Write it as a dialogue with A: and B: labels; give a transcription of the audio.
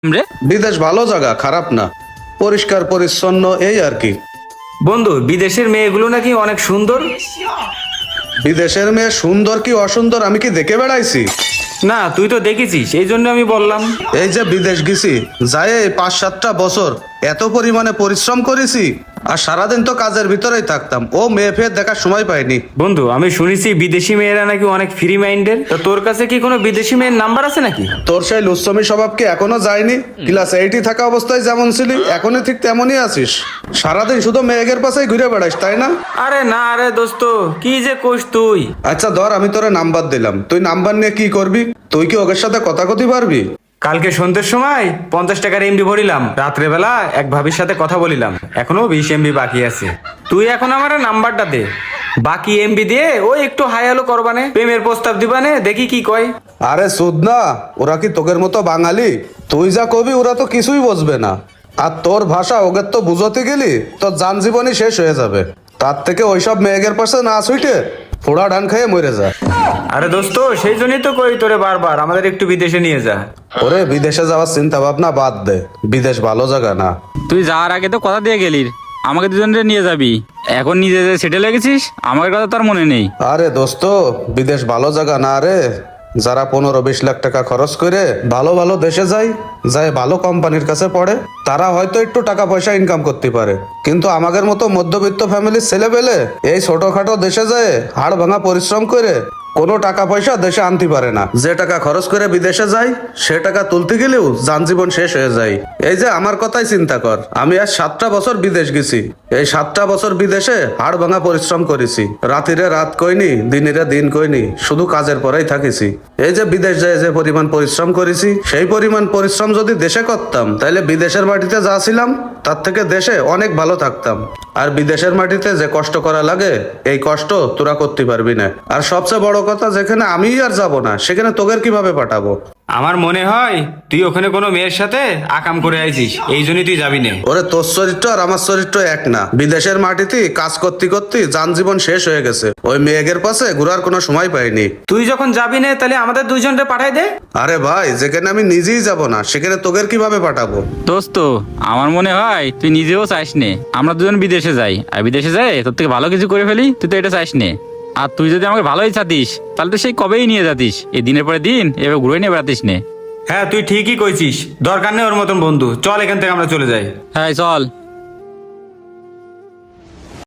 A: রে
B: বিদেশ ভালো জায়গা, খারাপ না, পরিষ্কার পরিচ্ছন্ন এই আর কি।
C: বন্ধু, বিদেশের মেয়েগুলো নাকি অনেক সুন্দর।
B: বিদেশের মেয়ে সুন্দর কি অসুন্দর আমি কি দেখে বেড়াইছি?
C: না, তুই তো দেখেছিস, এই জন্য আমি বললাম।
B: এই যে বিদেশ গেছি, যাই 5-7টা বছর এত পরিমাণে পরিশ্রম করেছি, আর সারাদিন তো কাজের ভিতরেই থাকতাম, ও মেয়ে ফের দেখার সময় পাইনি।
C: বন্ধু, আমি শুনেছি বিদেশি মেয়েরা নাকি অনেক ফ্রি মাইন্ডের। তো তোর কাছে কি কোনো বিদেশি মেয়ের নাম্বার আছে নাকি?
B: তোর সেই লুচ্ছমি স্বভাব কি এখনো যায়নি? ক্লাস 8 থাকা অবস্থায় যেমন ছিলি এখনই ঠিক তেমনই আছিস। সারাদিন শুধু মেয়েদের পাশেই ঘুরে বেড়াইস, তাই না?
C: আরে না রে দোস্ত, কি যে কোষ তুই।
B: আচ্ছা ধর, আমি তোরে নাম্বার দিলাম, তুই নাম্বার নিয়ে কি করবি? তুই কি ওদের সাথে কথা কতি পারবি?
C: কালকে সন্ধ্যের সময় 50 টাকার এমবি ভরিলাম, রাত্রেবেলা এক ভাবির সাথে কথা বলিলাম, এখনো 20 এমবি বাকি আছে। তুই এখন আমার নাম্বারটা দে, বাকি এমবি দিয়ে ওই একটু হাই হ্যালো করবানে, প্রেমের প্রস্তাব দিবানে, দেখি কি কয়।
B: আরে সুদ না, ওরা কি তোকের মতো বাঙালি? তুই যা কবি ওরা তো কিছুই বুঝবে না, আর তোর ভাষা ওদের তো বুঝতে গেলি তোর যান জীবনই শেষ হয়ে যাবে। তার থেকে ওইসব মেয়েদের পাশে না ছুটে ফোড়া ডান খেয়ে মরে যা।
C: আরে দোস্ত, সেই জন্যই তো কই তোরে বারবার আমাদের একটু বিদেশে নিয়ে যা।
B: ওরে বিদেশে যাওয়ার চিন্তা ভাবনা বাদ দে, বিদেশ ভালো জায়গা না।
A: তুই যাওয়ার আগে তো কথা দিয়ে গেলি আমাকে দুজনরে নিয়ে যাবি, এখন নিজে সেটেল হয়ে গেছিস, আমার কথা তার মনে নেই।
B: আরে দোস্ত, বিদেশ ভালো জায়গা না রে। যারা 15-20 লাখ টাকা খরচ করে ভালো ভালো দেশে যায় ভালো কোম্পানির কাছে পড়ে, তারা হয়তো একটু টাকা পয়সা ইনকাম করতে পারে, কিন্তু আমাদের মতো মধ্যবিত্ত ফ্যামিলির ছেলে পেলে এই ছোটখাটো দেশে যায় হাড় ভাঙা পরিশ্রম করে কোনো টাকা পয়সা দেশে আনতে পারে না। যে টাকা খরচ করে বিদেশে যায় সে টাকা তুলতে গেলেও যান জীবন শেষ হয়ে যায়। এই যে আমার কথাই চিন্তা কর, আমি আজ 7টা বছর বিদেশ গেছি, এই 7টা বছর বিদেশে হাড় ভাঙা পরিশ্রম করেছি, রাতিরে রাত কইনি, দিনিরে দিন কইনি, শুধু কাজের পরেই থাকিছি। এই যে বিদেশ যায় যে পরিমাণ পরিশ্রম করেছি, সেই পরিমাণ পরিশ্রম যদি দেশে করতাম তাহলে বিদেশের মাটিতে যা ছিলাম তার থেকে দেশে অনেক ভালো থাকতাম। আর বিদেশের মাটিতে যে কষ্ট করা লাগে এই কষ্ট তোরা করতে পারবি না। আর সবচেয়ে বড় কথা, যেখানে আমি আর যাব না সেখানে তোদের কিভাবে পাঠাবো?
C: আমার মনে হয় তুই ওখানে কোনো মেয়ের সাথে আকাম করে আইছিস, এই জন্যই তুই যাবি না।
B: ওরে তোর চরিত্র আর আমার চরিত্র এক না। বিদেশের মাটিতে কাজ করতে করতে যান জীবন শেষ হয়ে গেছে, ওই মেয়েদের পাশে ঘুরার কোনো সময় পাইনি।
C: তুই যখন যাবি না তাহলে আমাদের দুইজনকে পাঠাই দে।
B: আরে ভাই, যেখানে আমি নিজেই যাব না সেখানে তোদের কিভাবে পাঠাবো?
A: দোস্ত, আমার মনে হয় তুই নিজেও চাইস নে আমরা দুজন বিদেশে যাই, আর বিদেশে যাই তোর থেকে ভালো কিছু করে ফেলি, তুই তো এটা চাইস নে। আর তুই যদি আমাকে ভালোই চাতিস তাহলে তো সেই কবেই নিয়ে যাতিস, এই দিনের পরে দিন এবার ঘুরে নিয়ে বেড়াতিস নে।
C: হ্যাঁ, তুই ঠিকই কইছিস, দরকার নেই ওর মতন বন্ধু, চল এখান থেকে আমরা চলে যাই।
A: হ্যাঁ চল।